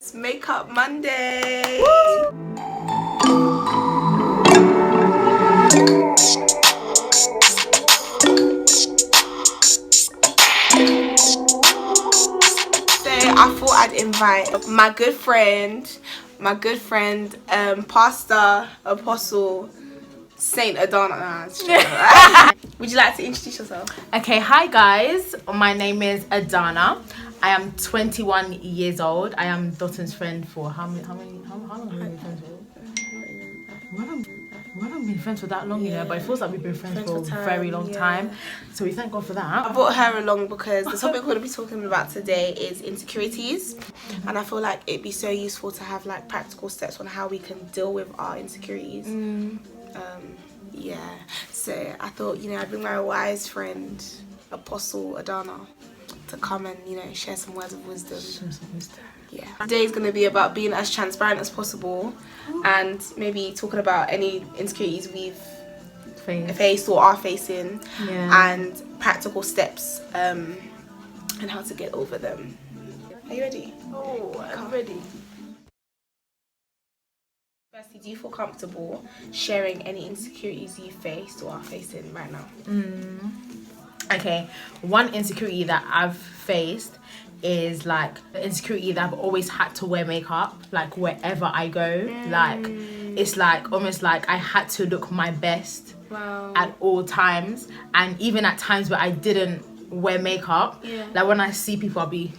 It's Makeup Monday. I thought I'd invite my good friend, Pastor Apostle Saint Adana. Would you like to introduce yourself? Okay, hi guys. My name is Adana. I am 21 years old. I am Dotton's friend for how long have we been friends for? We haven't been friends for that long, you know, but it feels like we've been friends for a very long time. So we thank God for that. I brought her along because the topic we're going to be talking about today is insecurities. And I feel like it'd be so useful to have like practical steps on how we can deal with our insecurities. Yeah, so I thought, you know, I'd bring my wise friend, Apostle Adana, to come and, you know, share some words of wisdom. Yeah. Today is going to be about being as transparent as possible and maybe talking about any insecurities we've faced or are facing, and practical steps and how to get over them. Are you ready? Oh, I'm ready. Firstly, do you feel comfortable sharing any insecurities you faced or are facing right now? Okay, one insecurity that I've faced is like the insecurity that I've always had to wear makeup, like wherever I go. Like it's like almost like I had to look my best at all times, and even at times where I didn't wear makeup, like when I see people, I'll be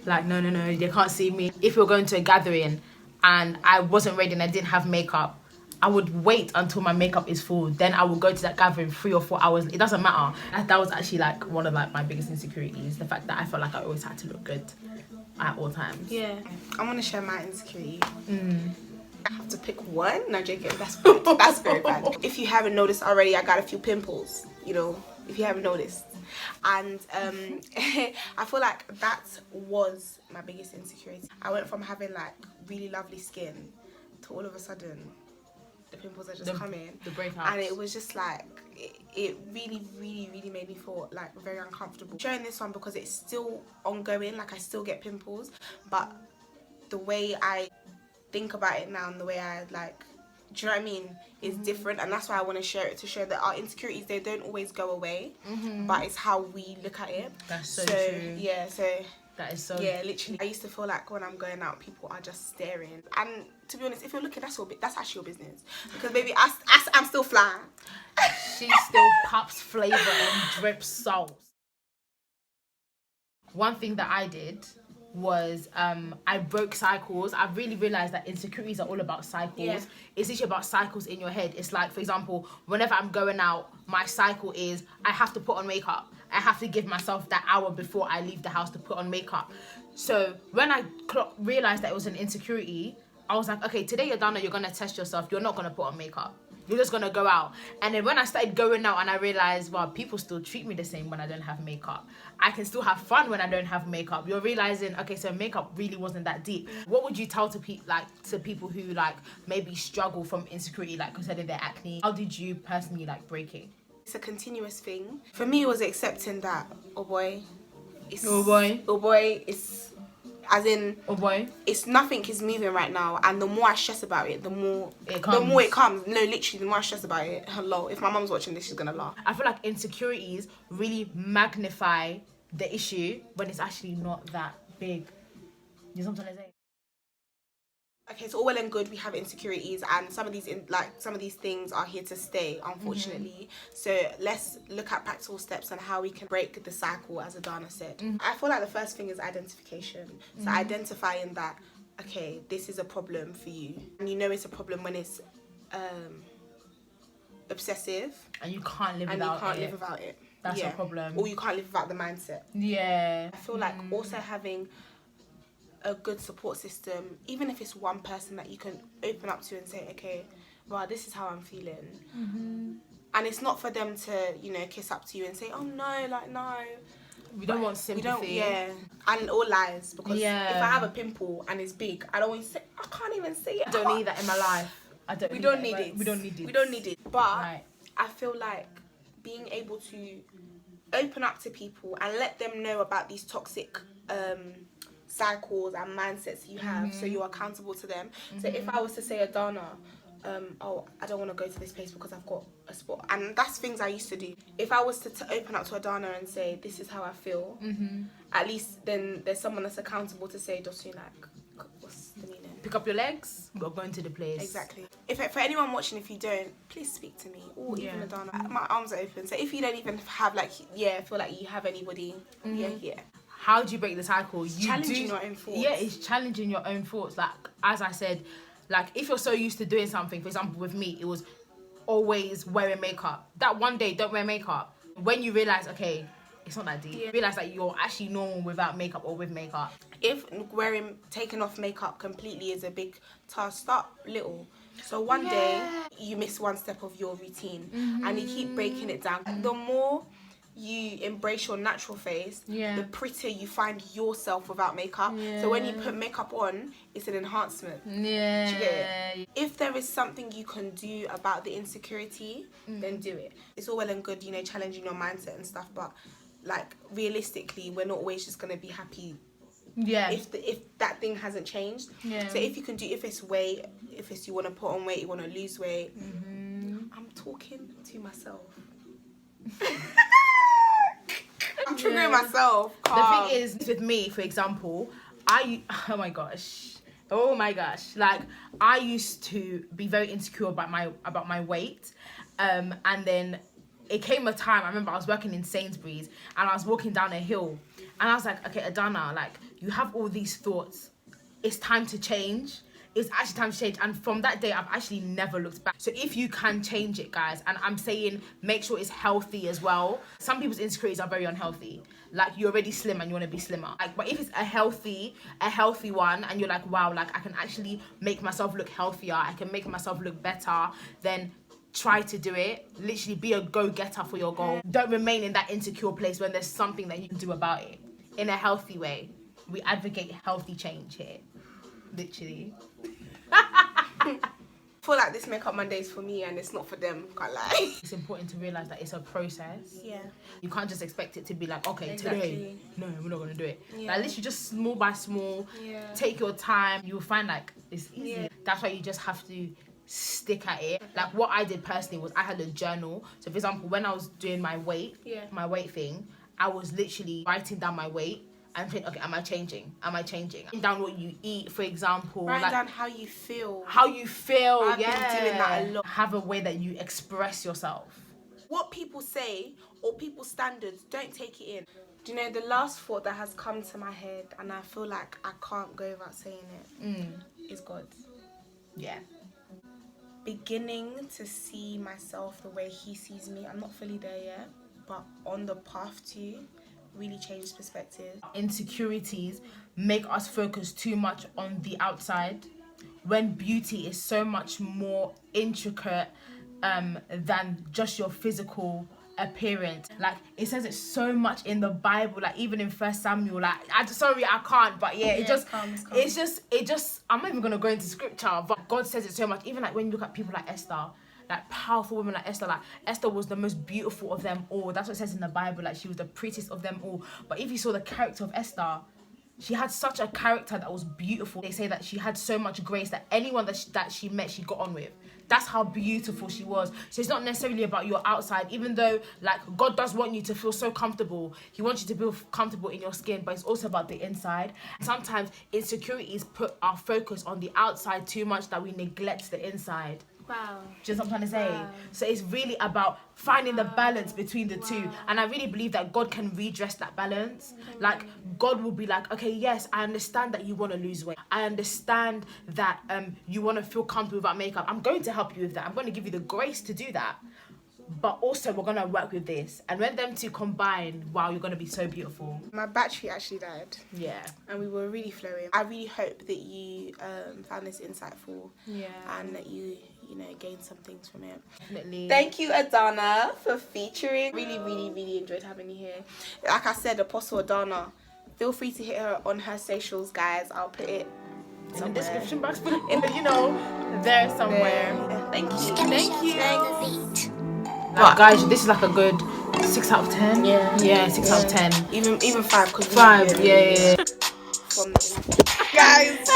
like, no, they can't see me. If you're going to a gathering and I wasn't ready and I didn't have makeup, I would wait until my makeup is full. Then I would go to that gathering 3 or 4 hours. It doesn't matter. That was actually like one of like my biggest insecurities. The fact that I felt like I always had to look good at all times. Yeah. I want to share my insecurity. I have to pick one? No, joking. That's bad. That's very bad. If you haven't noticed already, I got a few pimples, you know, if you haven't noticed. And I feel like that was my biggest insecurity. I went from having like really lovely skin to all of a sudden the pimples are just coming. The breakouts. And it was just like, it really made me feel like very uncomfortable. I'm sharing this one because it's still ongoing, like I still get pimples, but the way I think about it now and the way I like, do you know what I mean, is different. And that's why I want to share it, to show that our insecurities, they don't always go away, but it's how we look at it. That's so true. Yeah, so that is so... Yeah, literally. I used to feel like when I'm going out, people are just staring. And to be honest, if you're looking, that's actually your business. Because baby, I'm still fly. She still pops flavor and drips sauce. One thing that I did was I broke cycles. I really realized that insecurities are all about cycles. Yeah. It's literally about cycles in your head. It's like, for example, whenever I'm going out, my cycle is I have to put on makeup. I have to give myself that hour before I leave the house to put on makeup. So when I realized that it was an insecurity, I was like, okay, today you're done, you're gonna test yourself. You're not gonna put on makeup. You're just gonna go out. And then when I started going out and I realized, well, people still treat me the same when I don't have makeup. I can still have fun when I don't have makeup. You're realizing, okay, so makeup really wasn't that deep. What would you tell to people who like maybe struggle from insecurity, like concerning their acne? How did you personally like break it? It's a continuous thing. For me, it was accepting that, it's nothing is moving right now, and the more I stress about it, the more it comes. No, literally, the more I stress about it, hello, if my mum's watching this, she's gonna laugh. I feel like insecurities really magnify the issue when it's actually not that big. You know what I'm trying to say? Okay, so all well and good, we have insecurities, and some of these things are here to stay, unfortunately. So let's look at practical steps on how we can break the cycle, as Adana said. I feel like the first thing is identification. So identifying that, okay, this is a problem for you, and you know it's a problem when it's obsessive, and you can't live without it. That's a problem. Or you can't live without the mindset. Yeah. I feel like also having a good support system, even if it's one person that you can open up to and say, okay, well, this is how I'm feeling. And it's not for them to, you know, kiss up to you and say, oh no, like no. We don't want sympathy. And all lies, because if I have a pimple and it's big, I can't even see it. I don't need that in my life. We don't need it. But I feel like being able to open up to people and let them know about these toxic cycles and mindsets you have, so you're accountable to them. So if I was to say, Adana, oh, I don't want to go to this place because I've got a spot, and that's things I used to do. If I was to open up to Adana and say, this is how I feel, at least then there's someone that's accountable to say, Dosu, like, what's the meaning? Pick up your legs, we're going to the place. Exactly. If for anyone watching, if you don't, please speak to me, or even Adana. My arms are open. So if you don't even have like, feel like you have anybody, How do you break the cycle? Challenging your own thoughts. Yeah, it's challenging your own thoughts. Like, as I said, like, if you're so used to doing something, for example, with me, it was always wearing makeup. That one day, don't wear makeup. When you realise, okay, it's not that deep. You realise that you're actually normal without makeup or with makeup. If taking off makeup completely is a big task, start little. So one day, you miss one step of your routine, and you keep breaking it down. The more you embrace your natural face, the prettier you find yourself without makeup. So when you put makeup on, it's an enhancement. Do you get it? If there is something you can do about the insecurity, then do it. It's all well and good, you know, challenging your mindset and stuff, but like realistically, we're not always just gonna be happy. If that thing hasn't changed. So if you can do, if it's weight, if it's you want to put on weight, you want to lose weight. I'm talking to myself. I'm triggering myself. The thing is, with me, for example, oh my gosh, like, I used to be very insecure about my weight, and then it came a time, I remember I was working in Sainsbury's and I was walking down a hill and I was like, okay, Adana, like, you have all these thoughts, it's time to change. It's actually time to change. And from that day, I've actually never looked back. So if you can change it, guys, and I'm saying make sure it's healthy as well. Some people's insecurities are very unhealthy. Like, you're already slim and you want to be slimmer. Like, but if it's a healthy one, and you're like, wow, like, I can actually make myself look healthier, I can make myself look better, then try to do it. Literally be a go-getter for your goal. Don't remain in that insecure place when there's something that you can do about it. In a healthy way. We advocate healthy change here. Literally. I feel like this Makeup Monday is for me and it's not for them, can't lie. It's important to realise that it's a process. Yeah. You can't just expect it to be like, okay, today, no, we're not going to do it. Like, literally just small by small, take your time. You'll find, like, it's easy. That's why you just have to stick at it. Like, what I did personally was I had a journal. So, for example, when I was doing my weight thing, I was literally writing down my weight and think, okay, am I changing? Writing down what you eat, for example. Writing down how you feel. I've been doing that a lot. Have a way that you express yourself. What people say or people's standards, don't take it in. Do you know, the last thought that has come to my head and I feel like I can't go without saying it, is God. Yeah. Beginning to see myself the way he sees me. I'm not fully there yet, but on the path to really change perspective. Insecurities make us focus too much on the outside when beauty is so much more intricate than just your physical appearance. Like, it says it so much in the Bible, like even in 1 Samuel, like I can't, but it's just I'm not even gonna go into scripture, but God says it so much. Even like when you look at people like Esther, like powerful women like Esther was the most beautiful of them all. That's what it says in the Bible, like she was the prettiest of them all. But if you saw the character of Esther, she had such a character that was beautiful. They say that she had so much grace that anyone that she met, she got on with. That's how beautiful she was. So it's not necessarily about your outside, even though like God does want you to feel so comfortable. He wants you to feel comfortable in your skin, but it's also about the inside. Sometimes insecurities put our focus on the outside too much that we neglect the inside. Wow. Do you know what I'm trying to say? Wow. So it's really about finding the balance between the two. And I really believe that God can redress that balance. Like, God will be like, okay, yes, I understand that you want to lose weight. I understand that you want to feel comfortable without makeup. I'm going to help you with that. I'm going to give you the grace to do that. But also, we're going to work with this. And when them two combine, wow, you're going to be so beautiful. My battery actually died. Yeah. And we were really flowing. I really hope that you found this insightful. Yeah. And that you gained some things from it. Definitely. Thank you, Adana, for featuring. Really, really, really enjoyed having you here. Like I said, Apostle Adana, feel free to hit her on her socials, guys. I'll put it in the description box, but there somewhere. Yeah. Thank you. Thank you. Like, guys, this is like a good 6 out of 10. Yeah, 6 out of 10. Even 5, because 5. Yeah. From guys.